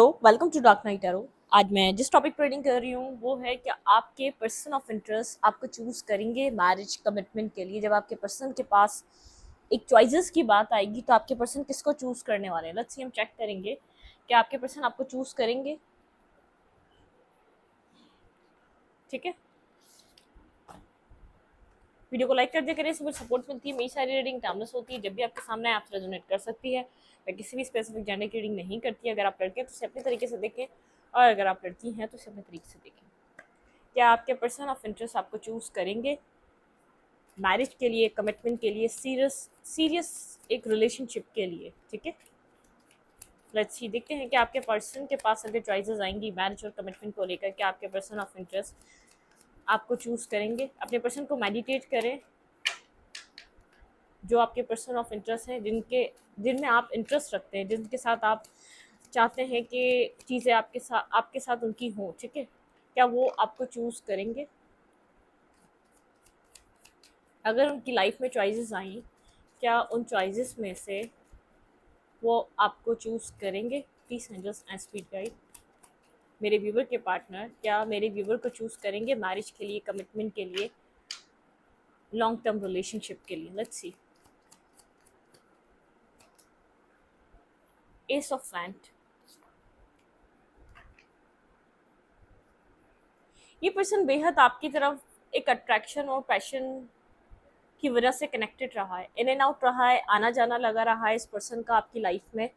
Welcome to dark night arrow. आज मैं जिस टॉपिक पर रीडिंग कर रही हूँ वो है कि आपके पर्सन ऑफ इंटरेस्ट आपको चूज करेंगे मैरिज कमिटमेंट के लिए। जब आपके पर्सन के पास एक चॉइसेस की बात आएगी तो आपके पर्सन किसको चूज करने वाले हैं। लेट्स सी हम चेक करेंगे कि आपके पर्सन आपको चूज करेंगे। ठीक है, वीडियो को लाइक कर दिया करें, इससे मुझे सपोर्ट मिलती है। मेरी सारी रीडिंग टाइमलेस होती है, जब भी आपके सामने आपसे रेजोनेट कर सकती है। मैं किसी भी स्पेसिफिक जेंडर की रीडिंग नहीं करती। अगर आप लड़के हैं तो उसे अपने तरीके से देखें, और अगर आप लड़की हैं तो उसे अपने तरीके से देखें। क्या आपके पर्सन ऑफ इंटरेस्ट आपको चूज करेंगे मैरिज के लिए, कमिटमेंट के लिए, सीरियस एक रिलेशनशिप के लिए? ठीक है, लेट्स सी, देखते हैं कि आपके पर्सन के पास अगर चॉइसेस आएंगी मैरिज और कमिटमेंट को लेकर, क्या आपके पर्सन ऑफ इंटरेस्ट आपको चूज करेंगे। अपने पर्सन को मेडिटेट करें, जो आपके पर्सन ऑफ इंटरेस्ट हैं, जिनमें आप इंटरेस्ट रखते हैं, जिनके साथ आप चाहते हैं कि चीज़ें आपके साथ उनकी हों। ठीक है, क्या वो आपको चूज करेंगे। अगर उनकी लाइफ में चॉइसेस आई, क्या उन चॉइसेस में से वो आपको चूज़ करेंगे। Please angels and speed guide, मेरे व्यूवर के पार्टनर क्या मेरे व्यूवर को चूज़ करेंगे मैरिज के लिए, कमिटमेंट के लिए, लॉन्ग टर्म रिलेशनशिप के लिए। Let's see, S of wand. ये पर्सन बेहद आपकी तरफ एक अट्रैक्शन और पैशन की वजह से कनेक्टेड रहा है, इन एंड आउट रहा है, आना जाना लगा रहा है इस पर्सन का आपकी लाइफ में।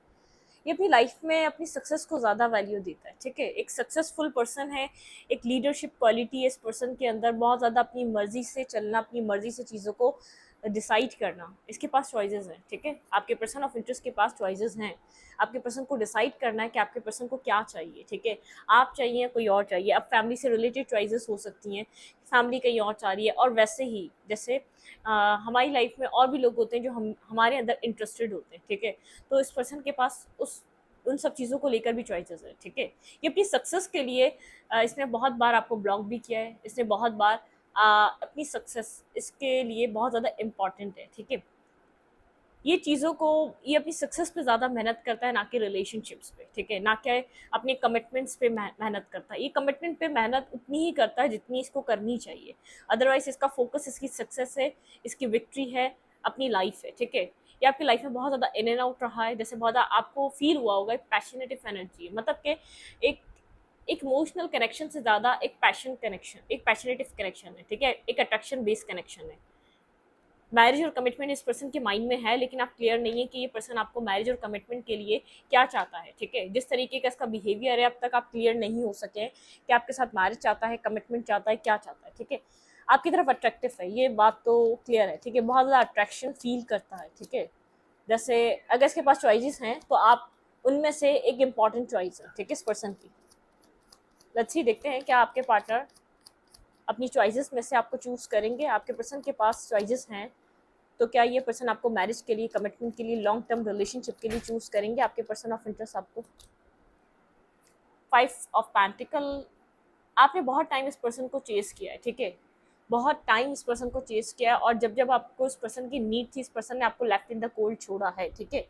ये अपनी लाइफ में अपनी सक्सेस को ज़्यादा वैल्यू देता है। ठीक है, एक सक्सेसफुल पर्सन है, एक लीडरशिप क्वालिटी है इस पर्सन के अंदर, बहुत ज़्यादा अपनी मर्जी से चलना, अपनी मर्जी से चीज़ों को डिसाइड करना। इसके पास चॉइसेस हैं। ठीक है, आपके पर्सन ऑफ इंटरेस्ट के पास चॉइसेस हैं। आपके पर्सन को डिसाइड करना है कि आपके पर्सन को क्या चाहिए। ठीक है, आप चाहिए, कोई और चाहिए। अब फैमिली से रिलेटेड चॉइसेस हो सकती हैं, फैमिली कहीं और चाह रही है, और वैसे ही जैसे हमारी लाइफ में और भी लोग होते हैं जो हमारे अंदर इंटरेस्टेड होते हैं। ठीक है, तो इस पर्सन के पास उन सब चीज़ों को लेकर भी चॉइसेस है। ठीक है, ये अपनी सक्सेस के लिए इसने बहुत बार आपको ब्लॉक भी किया है, इसने बहुत बार अपनी सक्सेस इसके लिए बहुत ज़्यादा इम्पॉर्टेंट है। ठीक है, ये चीज़ों को, ये अपनी सक्सेस पे ज़्यादा मेहनत करता है, ना कि रिलेशनशिप्स पे। ठीक है, ना कि अपने कमिटमेंट्स पे मेहनत करता है। ये कमिटमेंट पे मेहनत उतनी ही करता है जितनी इसको करनी चाहिए। अदरवाइज इसका फोकस इसकी सक्सेस है, इसकी विक्ट्री है, अपनी लाइफ है। ठीक है, ये आपकी लाइफ में बहुत ज़्यादा इन एंड आउट रहा है। जैसे बहुत आपको फील हुआ होगा, एक पैशनेटिव एनर्जी, मतलब कि एक एक इमोशनल कनेक्शन से ज़्यादा एक पैशन कनेक्शन, एक पैशनेटिव कनेक्शन है। ठीक है, एक अट्रैक्शन बेस्ड कनेक्शन है। मैरिज और कमिटमेंट इस पर्सन के माइंड में है, लेकिन आप क्लियर नहीं है कि ये पर्सन आपको मैरिज और कमिटमेंट के लिए क्या चाहता है। ठीक है, जिस तरीके का इसका बिहेवियर है, अब तक आप क्लियर नहीं हो सके हैं कि आपके साथ मैरिज चाहता है, कमिटमेंट चाहता है, क्या चाहता है। ठीक है, आपकी तरफ अट्रैक्टिव है, ये बात तो क्लियर है। ठीक है, बहुत ज़्यादा अट्रैक्शन फील करता है। ठीक है, जैसे अगर इसके पास चॉइसेस हैं तो आप उनमें से एक इम्पॉर्टेंट चॉइस है। ठीक है, इस पर्सन की। लेट्स सी, देखते हैं क्या आपके पार्टनर अपनी चॉइसेस में से आपको चूज करेंगे। आपके पर्सन के पास चॉइसेस हैं, तो क्या ये पर्सन आपको मैरिज के लिए, कमिटमेंट के लिए, लॉन्ग टर्म रिलेशनशिप के लिए चूज करेंगे। आपके पर्सन ऑफ इंटरेस्ट आपको 5 ऑफ पेंटिकल। आपने बहुत टाइम इस पर्सन को चेस किया है। ठीक है, बहुत टाइम इस पर्सन को चेस किया है, और जब जब आपको इस पर्सन की नीड थी, इस पर्सन ने आपको लेफ्ट इन द कोल्ड छोड़ा है। ठीक है,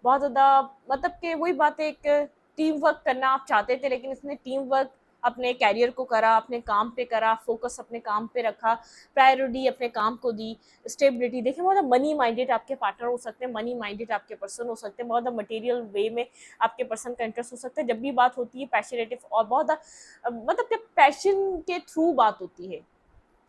बहुत ज़्यादा, मतलब कि वही बात है, एक टीम वर्क करना आप चाहते थे, लेकिन इसने टीम वर्क अपने कैरियर को करा, अपने काम पे करा, फोकस अपने काम पे रखा, प्रायोरिटी अपने काम को दी, स्टेबिलिटी। देखिए, बहुत मनी माइंडेड आपके पार्टनर हो सकते हैं, मनी माइंडेड आपके पर्सन हो सकते हैं, बहुत मटेरियल वे में आपके पर्सन का इंटरेस्ट हो सकता है। जब भी बात होती है पैशनेटिव और बहुत मतलब कि पैशन के थ्रू बात होती है,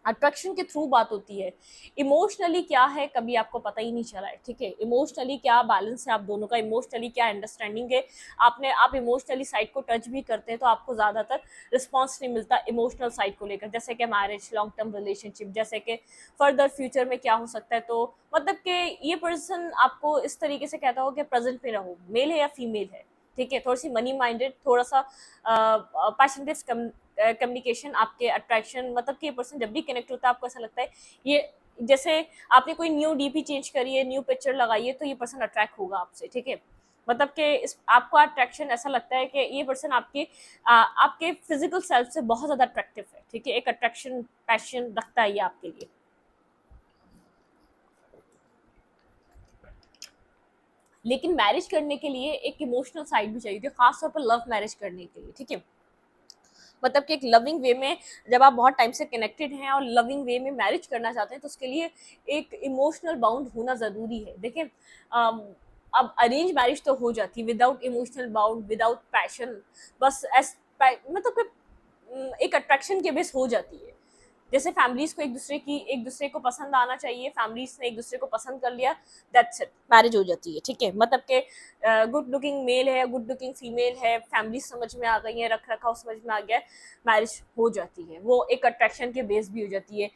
अट्रैक्शन के थ्रू बात होती है। इमोशनली क्या है कभी आपको पता ही नहीं चला है। ठीक है, इमोशनली क्या बैलेंस है आप दोनों का, इमोशनली क्या अंडरस्टैंडिंग है। आप इमोशनली साइड को टच भी करते हैं तो आपको ज़्यादातर रिस्पॉन्स नहीं मिलता इमोशनल साइड को लेकर, जैसे कि मैरिज, लॉन्ग टर्म रिलेशनशिप, जैसे कि फर्दर फ्यूचर में क्या हो सकता है। तो मतलब कि ये पर्सन आपको इस तरीके से कहता हो कि प्रेजेंट में रहो, मेल है या फीमेल है। ठीक है, थोड़ी सी मनी माइंडेड, थोड़ा सा पैशनेटिव कम्युनिकेशन, आपके अट्रैक्शन, मतलब कि ये पर्सन जब भी कनेक्ट होता है आपको ऐसा लगता है, ये जैसे आपने कोई न्यू डीपी चेंज करी है, न्यू पिक्चर लगाई है, तो ये पर्सन अट्रैक्ट होगा आपसे। ठीक है, मतलब कि इस आपको अट्रैक्शन ऐसा लगता है कि ये पर्सन आपके फिजिकल सेल्फ से बहुत ज़्यादा अट्रैक्टिव है। ठीक है, एक अट्रैक्शन, पैशन रखता है ये आपके लिए। लेकिन मैरिज करने के लिए एक इमोशनल साइड भी चाहिए थी, खासतौर पर लव मैरिज करने के लिए, ठीक है। मतलब कि एक लविंग वे में जब आप बहुत टाइम से कनेक्टेड हैं और लविंग वे में मैरिज करना चाहते हैं तो उसके लिए एक इमोशनल बाउंड होना ज़रूरी है। देखिए अब अरेंज मैरिज तो हो जाती है without emotional bound, without passion, बस एस मतलब कि एक अट्रैक्शन के बेस हो जाती है। जैसे फैमिलीज को एक दूसरे को पसंद आना चाहिए, फैमिलीज ने एक दूसरे को पसंद कर लिया, दैट्स इट, मैरिज हो जाती है, ठीक है। मतलब के गुड लुकिंग मेल है, गुड लुकिंग फीमेल है, फैमिली समझ में आ गई है, रख रखाव समझ में आ गया, मैरिज हो जाती है। वो एक अट्रैक्शन के बेस भी हो जाती है,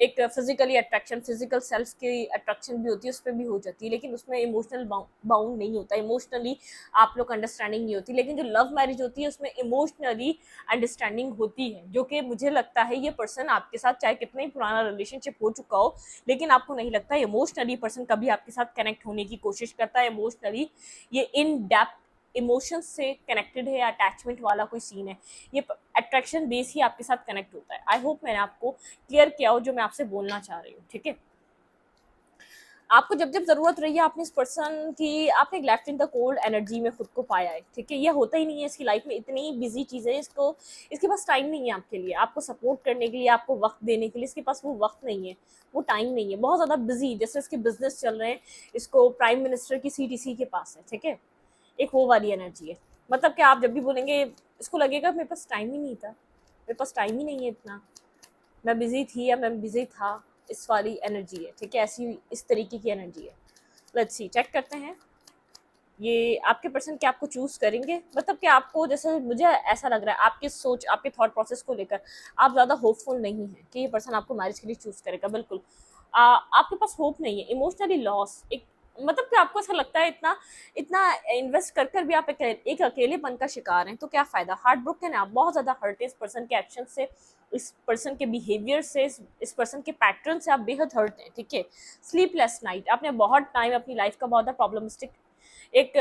एक फिजिकली अट्रैक्शन, फिजिकल सेल्फ की अट्रैक्शन भी होती है, उस पर भी हो जाती है, लेकिन उसमें इमोशनल बाउंड नहीं होता, इमोशनली आप लोग अंडरस्टैंडिंग नहीं होती। लेकिन जो लव मैरिज होती है उसमें इमोशनली अंडरस्टैंडिंग होती है, जो कि मुझे लगता है ये पर्सन आपके साथ चाहे कितना ही पुराना रिलेशनशिप हो चुका हो, लेकिन आपको नहीं लगता इमोशनली पर्सन कभी आपके साथ कनेक्ट होने की कोशिश करता है, इमोशनली ये इन डेप्थ इमोशंस से कनेक्टेड है, अटैचमेंट वाला कोई सीन है, ये अट्रैक्शन बेस ही आपके साथ कनेक्ट होता है। आई होप मैंने आपको क्लियर किया हो जो मैं आपसे बोलना चाह रही हूँ, ठीक है। आपको जब जब जरूरत रही है आपने इस पर्सन की, आपने left in the cold energy में खुद को पाया है, ठीक है। ये होता ही नहीं है, इसकी लाइफ में इतनी बिजी चीज़ है, इसके पास टाइम नहीं है आपके लिए, आपको सपोर्ट करने के लिए, आपको वक्त देने के लिए इसके पास वो वक्त नहीं है, वो टाइम नहीं है, बहुत ज़्यादा बिजी, जैसे इसके बिजनेस चल रहे हैं, इसको प्राइम मिनिस्टर की सीटीसी के पास है, ठीक है। एक वो वाली एनर्जी है। मतलब कि आप जब भी बोलेंगे इसको लगेगा मेरे पास टाइम ही नहीं था, मेरे पास टाइम ही नहीं है इतना, मैं बिजी थी या मैं बिजी था, इस वाली एनर्जी है, ठीक है। ऐसी इस तरीके की एनर्जी है। लेट्स सी, चेक करते हैं ये आपके पर्सन क्या आपको चूज करेंगे। मतलब कि आपको, जैसे मुझे ऐसा लग रहा है आपकी सोच, आपके थॉट प्रोसेस को लेकर आप ज़्यादा होपफुल नहीं है कि ये पर्सन आपको मैरिज के लिए चूज करेगा। बिल्कुल आपके पास होप नहीं है, इमोशनली लॉस, एक मतलब कि आपको ऐसा लगता है इतना इतना इन्वेस्ट कर कर भी आप एक अकेलेपन का शिकार हैं, तो क्या फ़ायदा। हार्ट ब्रोकन है आप, बहुत ज़्यादा हर्ट है इस पर्सन के एक्शन से, इस पर्सन के बिहेवियर से, इस पर्सन के पैटर्न से आप बेहद हर्ट हैं, ठीक है। स्लीपलेस नाइट, आपने बहुत टाइम अपनी लाइफ का बहुत प्रॉब्लमिस्टिक एक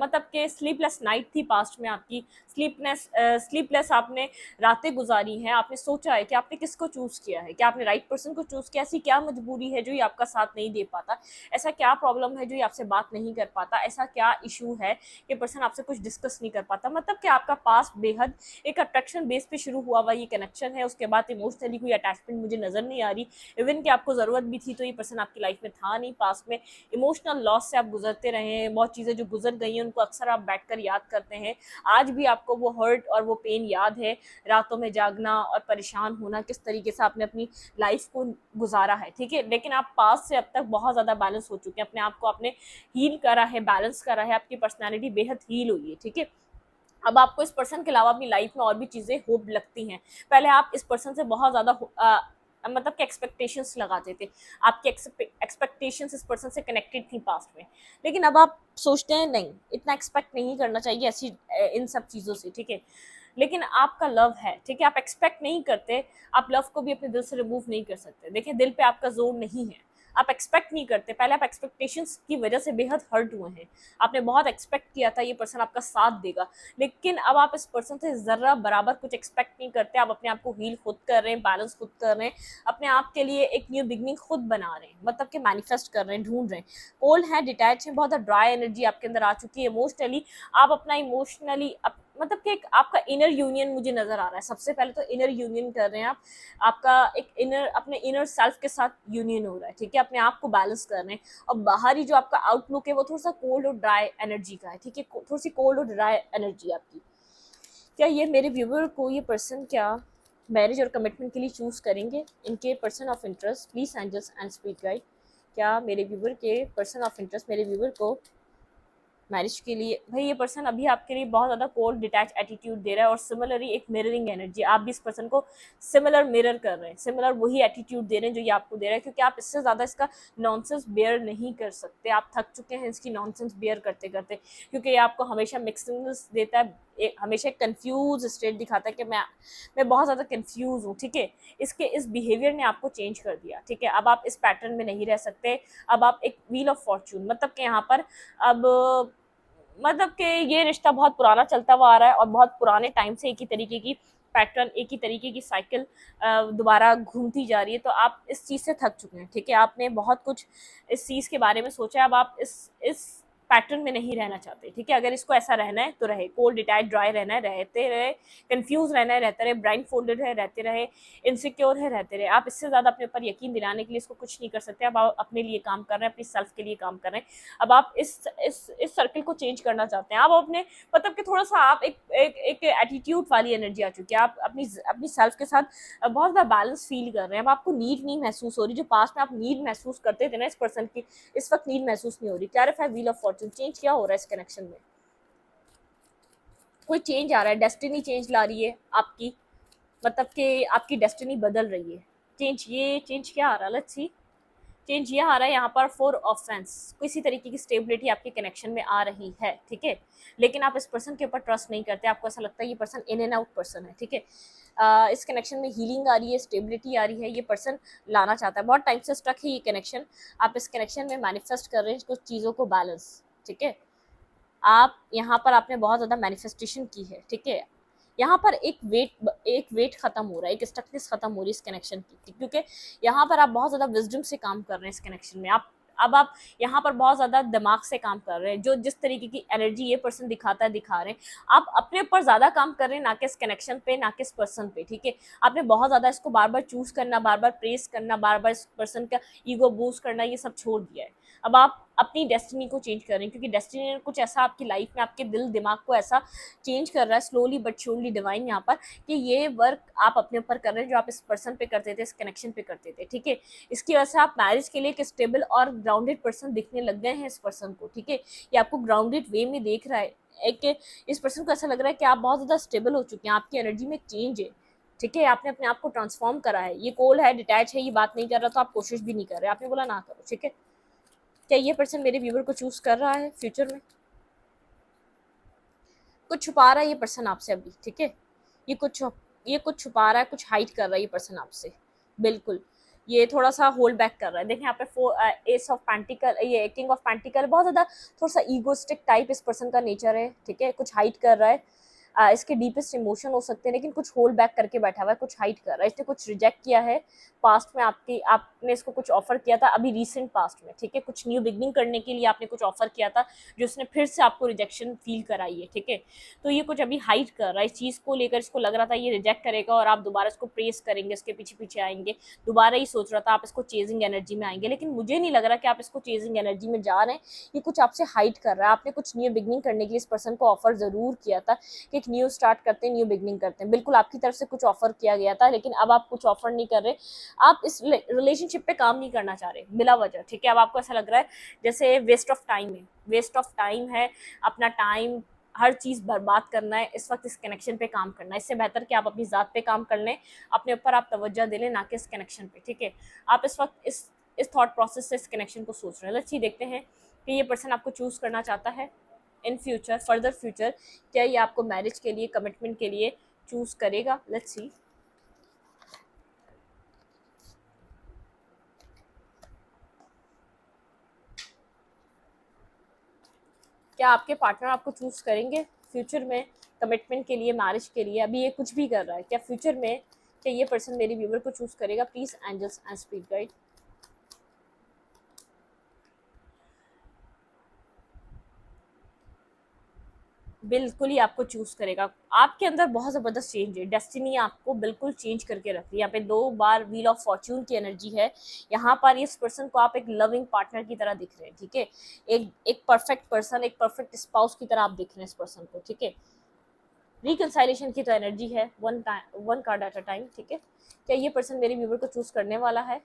मतलब के स्लीपलेस नाइट थी पास्ट में आपकी, स्लीपलेस आपने रातें गुजारी हैं, आपने सोचा है कि आपने किसको चूज़ किया है, क्या आपने राइट पर्सन को चूज़ किया, ऐसी क्या मजबूरी है जो ये आपका साथ नहीं दे पाता, ऐसा क्या प्रॉब्लम है जो ये आपसे बात नहीं कर पाता, ऐसा क्या इशू है कि पर्सन आपसे कुछ डिस्कस नहीं कर पाता। मतलब कि आपका पास बेहद एक अट्रैक्शन बेस पे शुरू हुआ हुआ ये कनेक्शन है, उसके बाद इमोशनली कोई अटैचमेंट मुझे नज़र नहीं आ रही, इवन कि आपको ज़रूरत भी थी तो ये पर्सन आपकी लाइफ में था नहीं, पास में इमोशनल लॉस से आप गुजरते रहे हैं, बहुत चीज़ें जो गुजर गई हैं उनको अक्सर आप बैठकर याद करते हैं, आज भी आपको वो हर्ट और वो पेन याद है, रातों में जागना और परेशान होना, किस तरीके से आपने अपनी लाइफ को गुजारा है, ठीक है। लेकिन आप पास से अब तक बहुत ज़्यादा बैलेंस हो चुके हैं, अपने आप को आपने हील करा है, बैलेंस करा है, आपकी पर्सनैलिटी बेहद हील हुई है, ठीक है। अब आपको इस पर्सन के अलावा अपनी लाइफ में और भी चीज़ें होप लगती हैं। पहले आप इस पर्सन से बहुत ज़्यादा मतलब कि एक्सपेक्टेशंस लगाते थे, आपकी एक्सपेक्टेशंस इस पर्सन से कनेक्टेड थी पास्ट में, लेकिन अब आप सोचते हैं नहीं, इतना एक्सपेक्ट नहीं करना चाहिए ऐसी इन सब चीज़ों से, ठीक है। लेकिन आपका लव है, ठीक है, आप एक्सपेक्ट नहीं करते, आप लव को भी अपने दिल से रिमूव नहीं कर सकते। देखिए दिल पे आपका जोर नहीं है, आप एक्सपेक्ट नहीं करते, पहले आप एक्सपेक्टेशंस की वजह से बेहद हर्ट हुए हैं, आपने बहुत एक्सपेक्ट किया था ये पर्सन आपका साथ देगा, लेकिन अब आप इस पर्सन से ज़रा बराबर कुछ एक्सपेक्ट नहीं करते, आप अपने आप को हील खुद कर रहे हैं, बैलेंस खुद कर रहे हैं, अपने आप के लिए एक न्यू बिगनिंग खुद बना रहे हैं, मतलब कि मैनिफेस्ट कर रहे हैं, ढूंढ रहे हैं। कोल्ड है, डिटैच है, बहुत ड्राई एनर्जी आपके अंदर आ चुकी है इमोशनली, आप अपना इमोशनली मतलब कि एक आपका इनर यूनियन मुझे नज़र आ रहा है। सबसे पहले तो इनर यूनियन कर रहे हैं आप, आपका एक इनर, अपने इनर सेल्फ के साथ यूनियन हो रहा है, ठीक है, अपने आप को बैलेंस कर रहे हैं। और बाहरी जो आपका आउटलुक है वो थोड़ा सा कोल्ड और ड्राई एनर्जी का है, ठीक है, थोड़ी सी कोल्ड और ड्राई एनर्जी आपकी। क्या ये मेरे व्यूवर को, ये पर्सन क्या मैरिज और कमिटमेंट के लिए चूज़ करेंगे? इनके person of interest please angels and spirit guide, क्या मेरे व्यूवर के पर्सन ऑफ इंटरेस्ट मेरे व्यूवर को मैरिज के लिए, भाई ये पर्सन अभी आपके लिए बहुत ज़्यादा कोल्ड डिटैच एटीट्यूड दे रहा है, और सिमिलरली एक मिररिंग एनर्जी, आप भी इस पर्सन को सिमिलर मिरर कर रहे हैं, सिमिलर वही एटीट्यूड दे रहे हैं जो ये आपको दे रहा है, क्योंकि आप इससे ज़्यादा इसका नॉनसेंस बेयर नहीं कर सकते, आप थक चुके हैं इसकी नॉनसेंस बेयर करते करते, क्योंकि ये आपको हमेशा मिक्सिंग्स देता है, हमेशा कंफ्यूज स्टेट दिखाता है कि मैं बहुत ज़्यादा कंफ्यूज हूँ, ठीक है। इसके इस बिहेवियर ने आपको चेंज कर दिया, ठीक है, अब आप इस पैटर्न में नहीं रह सकते, अब आप एक व्हील ऑफ फॉर्चून, मतलब कि यहाँ पर अब मतलब कि ये रिश्ता बहुत पुराना चलता हुआ आ रहा है और बहुत पुराने टाइम से एक ही तरीके की पैटर्न, एक ही तरीके की साइकिल दोबारा घूमती जा रही है, तो आप इस चीज़ से थक चुके हैं, ठीक है। आपने बहुत कुछ इस चीज़ के बारे में सोचा, अब आप इस पैटर्न में नहीं रहना चाहते, ठीक है। अगर इसको ऐसा रहना है तो रहे, कोल्ड डिटैच ड्राई रहना है रहते रहे, कंफ्यूज रहना है रहते रहे, ब्लाइंड फोल्डेड है रहते रहे, इनसिक्योर है रहते रहे। आप इससे ज़्यादा अपने ऊपर यकीन दिलाने के लिए इसको कुछ नहीं कर सकते। अब आप अपने लिए काम कर रहे हैं, अपनी सेल्फ के लिए काम कर रहे हैं। अब आप इस सर्कल को चेंज करना चाहते हैं। आप अपने मतलब कि थोड़ा सा आप एक एटीट्यूड वाली एनर्जी आ चुकी है, आप अपनी सेल्फ के साथ बहुत ज़्यादा बैलेंस फील कर रहे हैं। अब आपको नीड नहीं महसूस हो रही, जो पास्ट में आप नीड महसूस करते थे ना इस पर्सन की, इस वक्त नीड महसूस नहीं हो रही। Clarify wheel of Fortune, change क्या हो रहा है इस कनेक्शन में? कोई चेंज आ रहा है, डेस्टिनी चेंज ला रही है आपकी, मतलब कि आपकी डेस्टिनी बदल रही है। चेंज, ये चेंज क्या आ रहा है, लेट्स सी। चेंज ये आ रहा है यहाँ पर 4 ऑफेंस, किसी तरीके की स्टेबिलिटी आपके कनेक्शन में आ रही है, ठीक है। लेकिन आप इस पर्सन के ऊपर ट्रस्ट नहीं करते, आपको ऐसा लगता है ये person in and out person है, ठीक है। इस कनेक्शन में हीलिंग आ रही है, स्टेबिलिटी आ रही है, ये पर्सन लाना चाहता है, बहुत टाइम से स्टक है ये कनेक्शन। आप इस कनेक्शन में मैनिफेस्ट कर रहे हैं कुछ चीज़ों को बैलेंस, ठीक है। आप यहाँ पर आपने बहुत ज़्यादा मैनिफेस्टेशन की है, ठीक है। यहाँ पर एक वेट खत्म हो रहा है, एक स्टकनेस खत्म हो रही है इस कनेक्शन की, क्योंकि यहाँ पर आप बहुत ज़्यादा विजडम से काम कर रहे हैं इस कनेक्शन में। आप यहाँ पर बहुत ज़्यादा दिमाग से काम कर रहे हैं, जो जिस तरीके की एनर्जी ये पर्सन दिखाता है दिखा रहे हैं। आप अपने ऊपर ज़्यादा काम कर रहे हैं, ना कि इस कनेक्शन पे, ना कि इस पर्सन पे, ठीक है। आपने बहुत ज़्यादा इसको बार बार चूज करना, बार बार प्रेस करना, बार बार इस पर्सन का ईगो बूस्ट करना, ये सब छोड़ दिया है। अब आप अपनी डेस्टिनी को चेंज कर रहे हैं, क्योंकि डेस्टिनी ने कुछ ऐसा आपकी लाइफ में, आपके दिल दिमाग को ऐसा चेंज कर रहा है स्लोली बट श्योरली डिवाइन यहाँ पर, कि ये वर्क आप अपने ऊपर कर रहे हैं जो आप इस पर्सन पे करते थे, इस कनेक्शन पे करते थे, ठीक है। इसकी वजह से आप मैरिज के लिए एक स्टेबल और ग्राउंडेड पर्सन दिखने लग गए हैं इस पर्सन को, ठीक है। ये आपको ग्राउंडेड वे में देख रहा है, एक इस पर्सन को ऐसा लग रहा है कि आप बहुत ज़्यादा स्टेबल हो चुके हैं, आपकी एनर्जी में चेंज है, ठीक है। आपने अपने आप को ट्रांसफॉर्म करा है। ये कोल है, डिटैच है, ये बात नहीं कर रहा, तो आप कोशिश भी नहीं कर रहे, आपने बोला ना करो, ठीक है। क्या ये पर्सन मेरे व्यूवर को चूज कर रहा है फ्यूचर में? कुछ छुपा रहा है ये पर्सन आपसे अभी, ठीक है। ये कुछ छुपा रहा है, कुछ हाइड कर रहा है ये पर्सन आपसे, बिल्कुल। ये थोड़ा सा होल्ड बैक कर रहा है। देखें यहाँ पे एस ऑफ पेंटिकल, ये किंग ऑफ पेंटिकल, बहुत ज़्यादा थोड़ा सा ईगोस्टिक टाइप इस पर्सन का नेचर है, ठीक है। कुछ हाइड कर रहा है, इसके डीपेस्ट इमोशन हो सकते हैं, लेकिन कुछ होल्ड बैक करके बैठा हुआ है, कुछ हाइड कर रहा है। इसने कुछ रिजेक्ट किया है पास्ट में, आपने इसको कुछ ऑफर किया था अभी रिसेंट पास्ट में, ठीक है। कुछ न्यू बिगनिंग करने के लिए आपने कुछ ऑफर किया था, जो उसने फिर से आपको रिजेक्शन फील कराई है, ठीक है। तो ये कुछ अभी हाइड कर रहा है इस चीज़ को लेकर, इसको लग रहा था ये रिजेक्ट करेगा और आप दोबारा इसको प्रेस करेंगे, इसके पीछे पीछे आएंगे, दोबारा ही सोच रहा था आप इसको चेजिंग एनर्जी में आएंगे, लेकिन मुझे नहीं लग रहा कि आप इसको चेजिंग एनर्जी में जा रहे हैं। ये कुछ आपसे हाइड कर रहा है। आपने कुछ न्यू बिगनिंग करने के लिए इस पर्सन को ऑफर ज़रूर किया था कि एक न्यू स्टार्ट करते हैं, न्यू बिगनिंग करते हैं, बिल्कुल आपकी तरफ से कुछ ऑफर किया गया था, लेकिन अब आप कुछ ऑफर नहीं कर रहे, आप इस रिलेशनशिप पे काम नहीं करना चाह रहे बिला वजह, ठीक है। अब आपको ऐसा लग रहा है जैसे वेस्ट ऑफ टाइम है, वेस्ट ऑफ टाइम है, अपना टाइम हर चीज़ बर्बाद करना है इस वक्त, इस कनेक्शन पे काम करना है। इससे बेहतर कि आप अपनी ज़ात पे काम कर लें, अपने ऊपर आप तवज्जो दे लें, ना कि इस कनेक्शन पे, ठीक है। आप इस वक्त इस थॉट प्रोसेस से इस कनेक्शन को सोच रहे हैं। लेट्स सी, देखते हैं कि ये पर्सन आपको चूज़ करना चाहता है इन फ्यूचर, फर्दर फ्यूचर, क्या ये आपको मैरिज के लिए, कमिटमेंट के लिए चूज़ करेगा। Let's see. क्या आपके पार्टनर आपको चूज़ करेंगे फ्यूचर में, कमिटमेंट के लिए, मैरिज के लिए? अभी ये कुछ भी कर रहा है, क्या फ्यूचर में क्या ये पर्सन मेरे व्यूवर को चूज़ करेगा? Please angels and spirit guide. बिल्कुल ही आपको चूज़ करेगा। आपके अंदर बहुत ज़बरदस्त चेंज है, डेस्टिनी आपको बिल्कुल चेंज करके रख रही है। यहाँ पे 2 बार व्हील ऑफ फॉर्च्यून की एनर्जी है। यहाँ पर इस पर्सन को आप एक लविंग पार्टनर की तरह दिख रहे हैं, ठीक है। एक परफेक्ट पर्सन, एक परफेक्ट स्पाउस की तरह आप दिख रहे हैं इस पर्सन को, ठीक है। रिकंसाइलेशन की तो एनर्जी है, one card at a time, ठीक है। क्या ये पर्सन मेरे व्यूवर को चूज़ करने वाला है?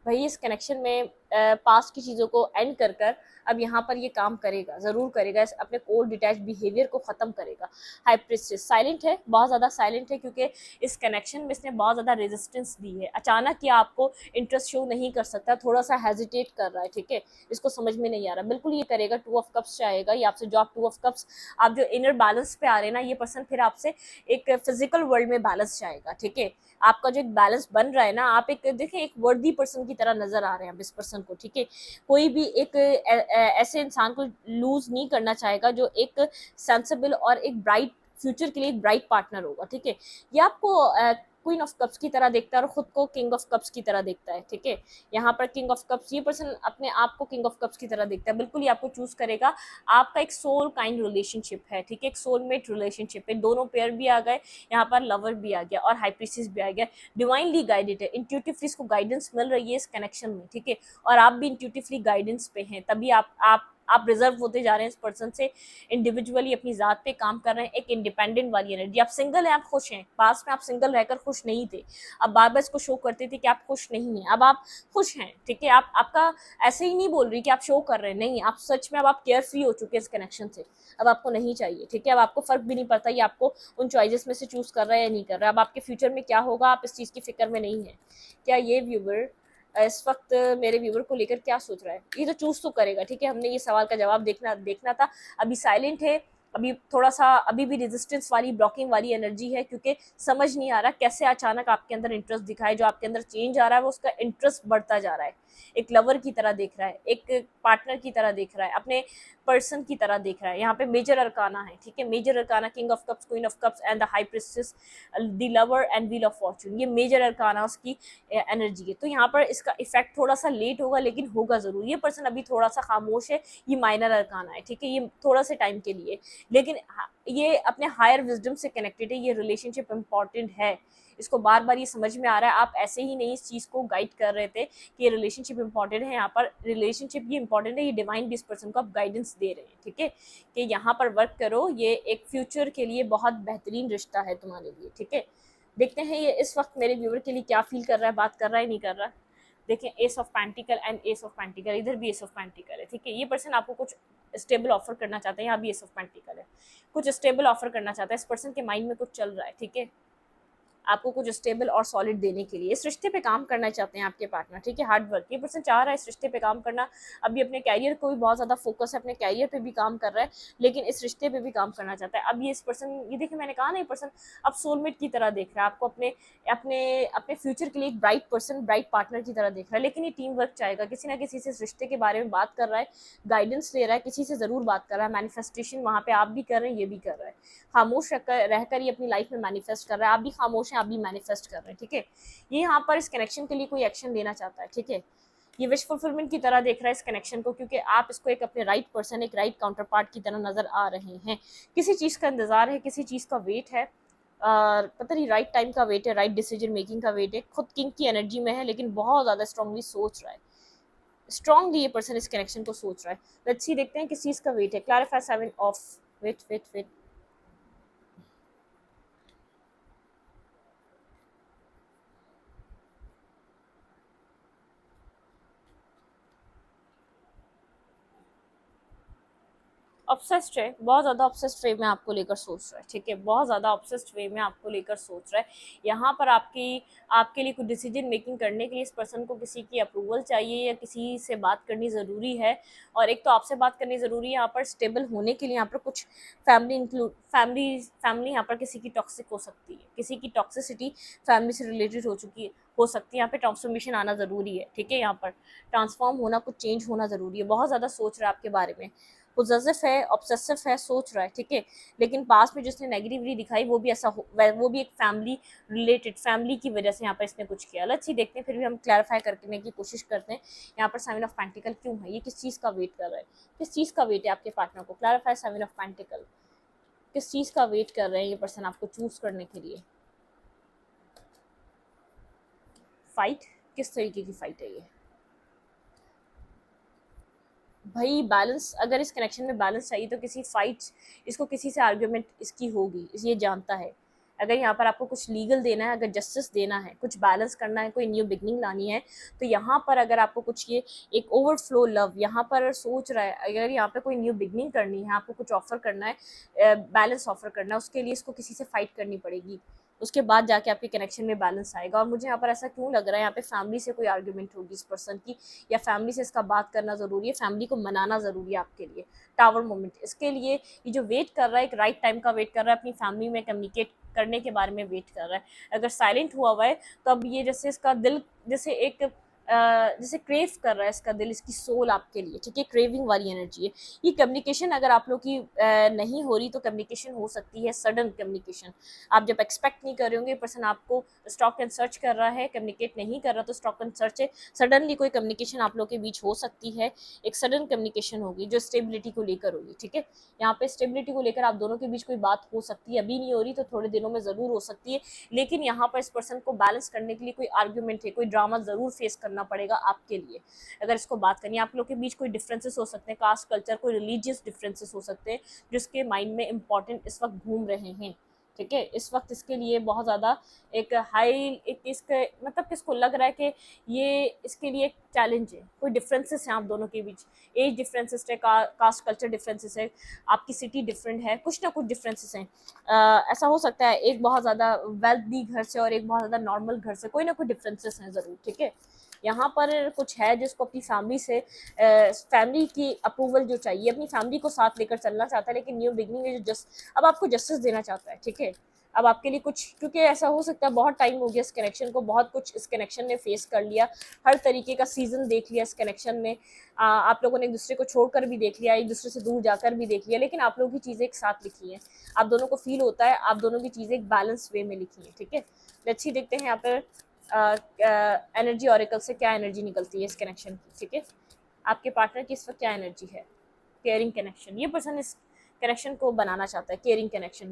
वही इस कनेक्शन में पास्ट की चीज़ों को एंड कर कर अब यहाँ पर ये काम करेगा, ज़रूर करेगा, इस अपने कोल्ड डिटैच बिहेवियर को ख़त्म करेगा। हाई प्रिस्टेस साइलेंट है, बहुत ज़्यादा साइलेंट है, क्योंकि इस कनेक्शन में इसने बहुत ज़्यादा रेजिस्टेंस दी है। अचानक ये आपको इंटरेस्ट शो नहीं कर सकता, थोड़ा सा हेजिटेट कर रहा है, ठीक है। इसको समझ में नहीं आ रहा, बिल्कुल ये करेगा। 2 ऑफ कप्स चाहेगा ये आपसे, जो आप 2 ऑफ कप्स, आप जो इनर बैलेंस पे आ रहे हैं ना, ये पर्सन फिर आपसे एक फिजिकल वर्ल्ड में बैलेंस चाहेगा, ठीक है। आपका जो एक बैलेंस बन रहा है ना, आप एक देखें एक वर्दी पर्सन की तरह नजर आ रहे हैं इस पर्सन को, ठीक है। कोई भी एक ऐसे इंसान को लूज नहीं करना चाहेगा जो एक सेंसिबल और एक ब्राइट फ्यूचर के लिए एक ब्राइट पार्टनर होगा, ठीक है। ये आपको क्वीन ऑफ कप्स की तरह देखता है और खुद को किंग ऑफ कप्स की तरह देखता है, ठीक है। यहाँ पर किंग ऑफ कप्स, ये पर्सन अपने आप को किंग ऑफ कप्स की तरह देखता है, बिल्कुल ये आपको चूज करेगा। आपका एक सोल काइंड रिलेशनशिप है, ठीक है, एक सोलमेट रिलेशनशिप है। दोनों पेयर भी आ गए यहाँ पर, लवर भी आ गया और हाई प्रीस्टेस भी आ गया। डिवाइनली गाइडेड है, इंट्यूटिवली इसको गाइडेंस मिल रही है इस कनेक्शन में, ठीक है। और आप भी इंट्यूटिवली गाइडेंस पे हैं, तभी आप रिजर्व होते जा रहे हैं इस पर्सन से, इंडिविजुअली अपनी ज़ात पे काम कर रहे हैं, एक इंडिपेंडेंट वाली एनर्जी। आप सिंगल हैं, आप खुश हैं, पास में आप सिंगल रहकर खुश नहीं थे, अब बार बार इसको शो करते थे कि आप खुश नहीं हैं, अब आप खुश हैं, ठीक है। आप आपका ऐसे ही नहीं बोल रही कि आप शो कर रहे हैं, नहीं, आप सच में अब आप केयर फ्री हो चुके हैं इस कनेक्शन से। अब आपको नहीं चाहिए, ठीक है। अब आपको फर्क भी नहीं पड़ता ये आपको उन चॉइसेस में से चूज कर रहा है या नहीं कर रहा है। अब आपके फ्यूचर में क्या होगा आप इस चीज़ की फिक्र में नहीं है। क्या ये व्यूवर इस वक्त मेरे व्यूवर को लेकर क्या सोच रहा है? ये तो चूज तो करेगा, ठीक है। हमने ये सवाल का जवाब देखना था। अभी साइलेंट है, अभी थोड़ा सा अभी भी रेजिस्टेंस वाली, ब्लॉकिंग वाली एनर्जी है, क्योंकि समझ नहीं आ रहा कैसे अचानक आपके अंदर इंटरेस्ट दिखाए। जो आपके अंदर चेंज आ रहा है वो उसका इंटरेस्ट बढ़ता जा रहा है, एक लवर की तरह देख रहा है, एक पार्टनर की तरह देख रहा है, अपने पर्सन की तरह देख रहा है। यहाँ पे मेजर अरकाना है, ठीक है। Major arcana king of cups, queen of cups and the high princess, the lover and wheel of fortune, ये मेजर अरकाना उसकी एनर्जी है। तो यहाँ पर इसका इफेक्ट थोड़ा सा लेट होगा, लेकिन होगा जरूर। ये पर्सन अभी थोड़ा सा खामोश है, ये माइनर अरकाना है, ठीक है, ये थोड़ा से टाइम के लिए, लेकिन ये अपने हायर विजडम से कनेक्टेड है। ये रिलेशनशिप इंपॉर्टेंट है, इसको बार बार ये समझ में आ रहा है। आप ऐसे ही नहीं इस चीज़ को गाइड कर रहे थे कि ये रिलेशनशिप इंपॉर्टेंट है। यहाँ पर रिलेशनशिप ये इंपॉर्टेंट है, ये डिवाइन भी इस पर्सन को आप गाइडेंस दे रहे हैं, ठीक है, कि यहाँ पर वर्क करो, ये एक फ्यूचर के लिए बहुत बेहतरीन रिश्ता है तुम्हारे लिए, ठीक है। देखते हैं ये इस वक्त मेरे व्यूवर के लिए क्या फील कर रहा है, बात कर रहा है, नहीं कर रहा। देखें, S of pentacle and S of pentacle, इधर भी एस ऑफ पेंटिकल है, ठीक है। ये पर्सन आपको कुछ स्टेबल ऑफर करना चाहते हैं, यहाँ भी एस ऑफ पेंटिकल है, कुछ स्टेबल ऑफर करना चाहता है। इस पर्सन के माइंड में कुछ चल रहा है, ठीक है, आपको कुछ स्टेबल और सॉलिड देने के लिए। इस रिश्ते पे काम करना चाहते हैं आपके पार्टनर, ठीक है, हार्ड वर्क। ये पर्सन चाह रहा है इस रिश्ते पे काम करना। अभी अपने कैरियर को भी बहुत ज़्यादा फोकस है, अपने कैरियर पे भी काम कर रहा है, लेकिन इस रिश्ते पे भी काम करना चाहता है। अब ये इस पर्सन, ये देखिए मैंने कहा ना, ये पर्सन अब सोलमेट की तरह देख रहा है आपको, अपने अपने अपने फ्यूचर के लिए एक ब्राइट पर्सन, ब्राइट पार्टनर की तरह देख रहा है। लेकिन ये टीम वर्क चाहेगा, किसी ना किसी से इस रिश्ते के बारे में बात कर रहा है, गाइडेंस ले रहा है, किसी से ज़रूर बात कर रहा है। मैनिफेस्टेशन वहाँ पे आप भी कर रहे हैं, ये भी कर रहा है। खामोश रहकर ये अपनी लाइफ में मैनिफेस्ट कर रहा है। आप भी खामोश हैं, आप भी मैनिफेस्ट कर रहे हैं, ठीक है। ये यहाँ पर इस कनेक्शन के लिए कोई एक्शन लेना चाहता है, ठीक है। ये विश फुलफिलमेंट की तरह देख रहा है इस कनेक्शन को, क्योंकि आप इसको एक अपने राइट पर्सन, एक राइट काउंटर पार्ट की तरह नजर आ रहे हैं। किसी चीज़ का इंतजार है, किसी चीज़ का वेट है, पता नहीं राइट टाइम का वेट है, राइट डिसीजन मेकिंग का वेट है। खुद किंग की एनर्जी में है, लेकिन बहुत ज़्यादा स्ट्रांगली सोच रहा है, स्ट्रांगली ये पर्सन इस कनेक्शन को सोच रहा है। लेट्स सी, देखते हैं किस चीज़ का वेट है। Clarify 7 of, wait wait wait, obsessed है, बहुत ज़्यादा ऑब्सेस्ड वे में आपको लेकर सोच रहा है, ठीक है, बहुत ज़्यादा ऑब्सेस्ड वे में आपको लेकर सोच रहा है। यहाँ पर आपके लिए कुछ डिसीजन मेकिंग करने के लिए इस पर्सन को किसी की अप्रूवल चाहिए, या किसी से बात करनी ज़रूरी है। और एक तो आपसे बात करनी ज़रूरी है, यहाँ पर स्टेबल होने के लिए। यहाँ पर कुछ फैमिली यहाँ पर किसी की टॉक्सिक हो सकती है, किसी की टॉक्सिसिटी फैमिली से रिलेटेड हो सकती है। यहाँ पे ट्रांसफॉर्मेशन आना ज़रूरी है, ठीक है, यहाँ पर ट्रांसफॉर्म होना, कुछ चेंज होना ज़रूरी है। बहुत ज़्यादा सोच रहा है आपके बारे में, पोजेसिव है, ऑब्सेसिव है, सोच रहा है, ठीक है। लेकिन पास में जिसने नेगेटिविटी दिखाई वो भी वो भी एक फैमिली रिलेटेड, फैमिली की वजह से यहाँ पर इसने कुछ किया। अच्छी देखते हैं, फिर भी हम क्लैरिफाई करने की कोशिश करते हैं। यहाँ पर 7 ऑफ पेंटिकल क्यों है, ये किस चीज़ का वेट कर रहा है, किस चीज़ का वेट है आपके पार्टनर को। क्लैरिफाई 7 ऑफ पेंटिकल, किस चीज़ का वेट कर रहे हैं ये पर्सन आपको चूज करने के लिए। फाइट, किस तरीके की फाइट है ये भाई? बैलेंस, अगर इस कनेक्शन में बैलेंस चाहिए तो किसी फाइट, इसको किसी से आर्ग्यूमेंट इसकी होगी, ये जानता है। अगर यहाँ पर आपको कुछ लीगल देना है, अगर जस्टिस देना है, कुछ बैलेंस करना है, कोई न्यू बिगनिंग लानी है, तो यहाँ पर अगर आपको कुछ ये एक ओवरफ्लो लव यहाँ पर सोच रहा है, अगर यहाँ पे कोई न्यू बिगनिंग करनी है, आपको कुछ ऑफर करना है, बैलेंस ऑफर करना है, उसके लिए इसको किसी से फाइट करनी पड़ेगी। उसके बाद जाके आपके कनेक्शन में बैलेंस आएगा। और मुझे यहाँ पर ऐसा क्यों लग रहा है, यहाँ पे फैमिली से कोई आर्ग्यूमेंट होगी इस पर्सन की, या फैमिली से इसका बात करना ज़रूरी है, फैमिली को मनाना ज़रूरी है आपके लिए। टावर मोमेंट, इसके लिए ये जो वेट कर रहा है, एक राइट टाइम का वेट कर रहा है, अपनी फैमिली में कम्युनिकेट करने के बारे में वेट कर रहा है। अगर साइलेंट हुआ है तो अब ये जैसे इसका दिल जैसे एक जैसे क्रेव कर रहा है इसका दिल, इसकी सोल आपके लिए, ठीक है, क्रेविंग वाली एनर्जी है ये। कम्युनिकेशन अगर आप लोग की नहीं हो रही तो कम्युनिकेशन हो सकती है सडन कम्युनिकेशन। आप जब एक्सपेक्ट नहीं कर रहे होंगे, पर्सन आपको स्टॉक एंड सर्च कर रहा है, कम्युनिकेट नहीं कर रहा तो स्टॉक एंड सर्च है, सडनली कोई कम्युनिकेशन आप लोग के बीच हो सकती है, एक सडन कम्युनिकेशन होगी जो स्टेबिलिटी को लेकर होगी, ठीक है। यहाँ पे स्टेबिलिटी को लेकर आप दोनों के बीच कोई बात हो सकती है, अभी नहीं हो रही तो थोड़े दिनों में ज़रूर हो सकती है, लेकिन यहाँ पर इस पर्सन को बैलेंस करने के लिए कोई आर्ग्यूमेंट है, कोई ड्रामा ज़रूर फेस करना पड़ेगा आपके लिए। अगर इसको बात करनी है, आप लोग के बीच कोई डिफरेंसेस हो सकते हैं, कास्ट कल्चर, कोई रिलीजियस डिफरेंसेस हो सकते हैं जिसके माइंड में इंपॉर्टेंट इस वक्त घूम रहे हैं, ठीक है। इस वक्त इसके लिए बहुत ज़्यादा एक हाई, एक इसके मतलब किसको लग रहा है कि ये इसके लिए एक चैलेंज है, कोई डिफरेंसेस हैं आप दोनों के बीच, एज डिफरेंसेस है, कास्ट कल्चर डिफरेंसेस है, आपकी सिटी डिफरेंट है, कुछ ना कुछ डिफरेंसेस हैं। ऐसा हो सकता है एक बहुत ज़्यादा वेल्दी घर से और एक बहुत ज़्यादा नॉर्मल घर से, कोई ना कोई डिफरेंसेस हैं ज़रूर, ठीक है। यहाँ पर कुछ है जिसको अपनी फैमिली से फैमिली की अप्रूवल जो चाहिए, अपनी फैमिली को साथ लेकर चलना चाहता है, लेकिन न्यू बिगनिंग है जो अब आपको जस्टिस देना चाहता है, ठीक है। अब आपके लिए कुछ, क्योंकि ऐसा हो सकता है बहुत टाइम हो गया इस कनेक्शन को, बहुत कुछ इस कनेक्शन ने फेस कर लिया, हर तरीके का सीजन देख लिया इस कनेक्शन में, आप लोगों ने एक दूसरे को छोड़कर भी देख लिया, एक दूसरे से दूर जाकर भी देख लिया, लेकिन आप लोगों की चीज़ें एक साथ लिखी हैं, आप दोनों को फील होता है आप दोनों की चीज़ें एक बैलेंस वे में लिखी हैं, ठीक है। लेट्स सी देखते हैं यहाँ पर एनर्जी ऑरेकल से क्या एनर्जी निकलती है इस कनेक्शन की, ठीक है। आपके पार्टनर की इस वक्त क्या एनर्जी है, केयरिंग कनेक्शन, ये पर्सन इस कनेक्शन को बनाना चाहता है, caring connection,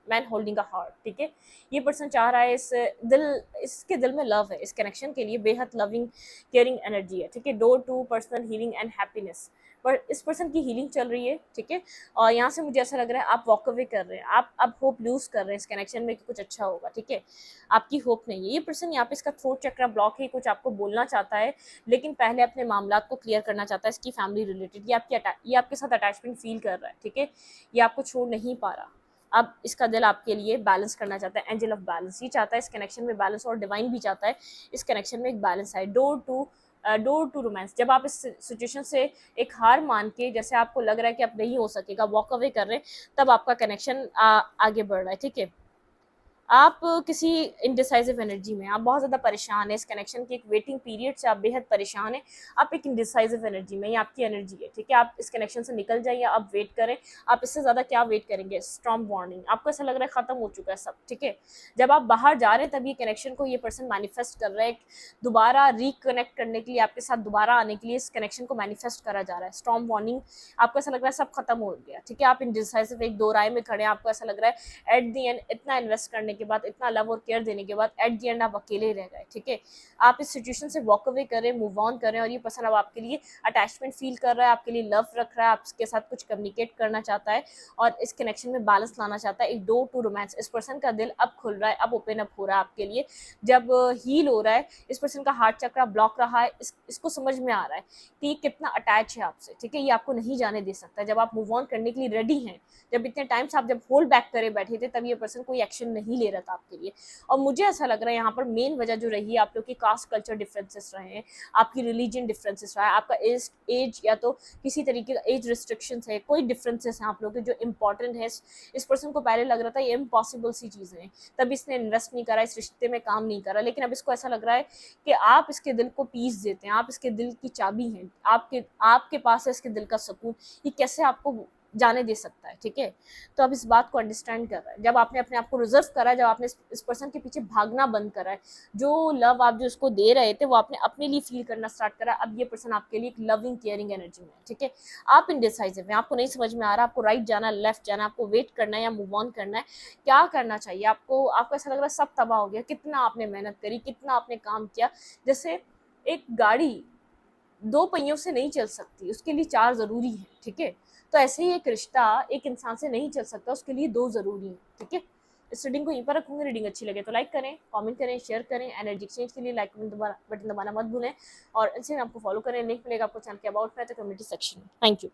man holding a heart, ठीक है। ये पर्सन चाह रहा है इसके दिल में लव है, इस कनेक्शन के लिए बेहद लविंग केयरिंग एनर्जी है, ठीक है। Door to personal healing and happiness, पर इस पर्सन की हीलिंग चल रही है, ठीक है। और यहाँ से मुझे ऐसा लग रहा है आप वॉक अवे कर रहे हैं, आप अब होप लूज कर रहे हैं इस कनेक्शन में कि कुछ अच्छा होगा, ठीक है। आपकी होप नहीं है, ये पर्सन यहाँ पे इसका थ्रोट चक्रा ब्लॉक है, कुछ आपको बोलना चाहता है, लेकिन पहले अपने मामला को क्लियर करना चाहता है इसकी फैमिली रिलेटेड, ये आपके साथ अटैचमेंट फील कर रहा है, ठीक है। ये आपको छोड़ नहीं पा रहा, अब इसका दिल आपके लिए बैलेंस करना चाहता है, एंजल ऑफ बैलेंस, ये चाहता है इस कनेक्शन में बैलेंस, और डिवाइन भी चाहता है इस कनेक्शन में एक बैलेंस है। डोर टू रोमांस, जब आप इस सिचुएशन से एक हार मान के, जैसे आपको लग रहा है कि अब नहीं हो सकेगा, वॉक अवे कर रहे हैं, तब आपका कनेक्शन आगे बढ़ रहा है, ठीक है। आप किसी इनडिसाइजिव एनर्जी में, आप बहुत ज़्यादा परेशान है इस कनेक्शन की एक वेटिंग पीरियड से, आप बेहद परेशान हैं, आप एक इनडिसाइजिव एनर्जी में, ये आपकी एनर्जी है, ठीक है। आप इस कनेक्शन से निकल जाइए, आप वेट करें, आप इससे ज़्यादा क्या वेट करेंगे, स्ट्रॉन्ग वार्निंग, आपको ऐसा लग रहा है ख़त्म हो चुका है सब, ठीक है। जब आप बाहर जा रहे हैं तब ये कनेक्शन को ये पर्सन मैनिफेस्ट कर रहा है, दोबारा रिकनेक्ट करने के लिए, आपके साथ दोबारा आने के लिए इस कनेक्शन को मैनिफेस्ट करा जा रहा है, स्ट्रॉन्ग वार्निंग, आपको ऐसा लग रहा है सब खत्म हो गया, ठीक है। आप इनडिसाइजिव एक दो राय में खड़े हैं, आपको ऐसा लग रहा है एट दी एंड इतना इन्वेस्ट करने के बाद, इतना लव और केयर देने के बाद एट दी एंड आप अकेले रह गए, ठीक है। आप इस सिचुएशन से वॉक अवे करें, मूव ऑन करें, और ये पर्सन अब आपके लिए अटैचमेंट फील कर रहा है, आपके लिए लव रख रहा है, आपके साथ कुछ कम्युनिकेट करना चाहता है और इस कनेक्शन में बैलेंस लाना चाहता है, एक डोर टू रोमांस, इस पर्सन का दिल अब खुल रहा है, अब ओपन अप हो रहा है आपके लिए, जब हील हो रहा है, इस पर्सन का हार्ट चक्रा ब्लॉक रहा है, इसको समझ में आ रहा है कि ये कितना अटैच है आपसे, ठीक है, ये आपको नहीं जाने दे सकता। जब आप मूव ऑन करने के लिए रेडी हैं, जब इतने टाइम से आप जब होल्ड बैक करे बैठे थे, तब ये पर्सन कोई एक्शन नहीं ले रहा था आपके लिए। और मुझे ऐसा लग रहा है यहाँ पर मेन वजह जो रही है, आप लोग की कास्ट कल्चर डिफरेंसेस रहे हैं, आपकी रिलीजन डिफरेंसेस रहा है, आपका एज या तो किसी तरीके का एज रिस्ट्रिक्शंस है, कोई डिफरेंसेस हैं आप लोग के जो इंपॉर्टेंट है। इस पर्सन को पहले लग रहा था ये इम्पॉसिबल सी चीज़ें हैं, तब इसने इन्वेस्ट नहीं करा, इस रिश्ते में काम नहीं करा, लेकिन अब इसको ऐसा लग रहा है कि आप इसके दिल को पीस देते हैं, आप इसके दिल की चाबी हैं, आपके पास है इसके दिल का सुकून, ये कैसे आपको जाने दे सकता है, ठीक है। तो अब इस बात को अंडरस्टैंड कर रहा है, जब आपने अपने आप को रिजर्व करा है, जब आपने इस पर्सन के पीछे भागना बंद करा है, जो लव आप जो उसको दे रहे थे वो आपने अपने लिए फील करना स्टार्ट करा, अब ये पर्सन आपके लिए एक लविंग केयरिंग एनर्जी में है, ठीक है। आप इनडिसाइजिव हैं, आपको नहीं समझ में आ रहा आपको राइट जाना है, लेफ्ट जाना है, आपको वेट करना है या मूव ऑन करना है, क्या करना चाहिए आपको ऐसा लग रहा है सब तबाह हो गया, कितना आपने मेहनत करी, कितना आपने काम किया, जैसे एक गाड़ी दो पहियों से नहीं चल सकती, उसके लिए चार ज़रूरी है, ठीक है। तो ऐसे ही एक रिश्ता एक इंसान से नहीं चल सकता, उसके लिए दो ज़रूरी है, ठीक है। इस रीडिंग को यहीं पर रखूँगी, रीडिंग अच्छी लगे तो लाइक करें, कमेंट करें, शेयर करें, एनर्जी एक्सचेंज के लिए लाइक बटन दबाना मत भूलें, और इंस्टाग्राम को फॉलो करें, लिंक मिलेगा आपको चैनल के अबाउट में तो कम्युनिटी सेक्शन में। Thank you.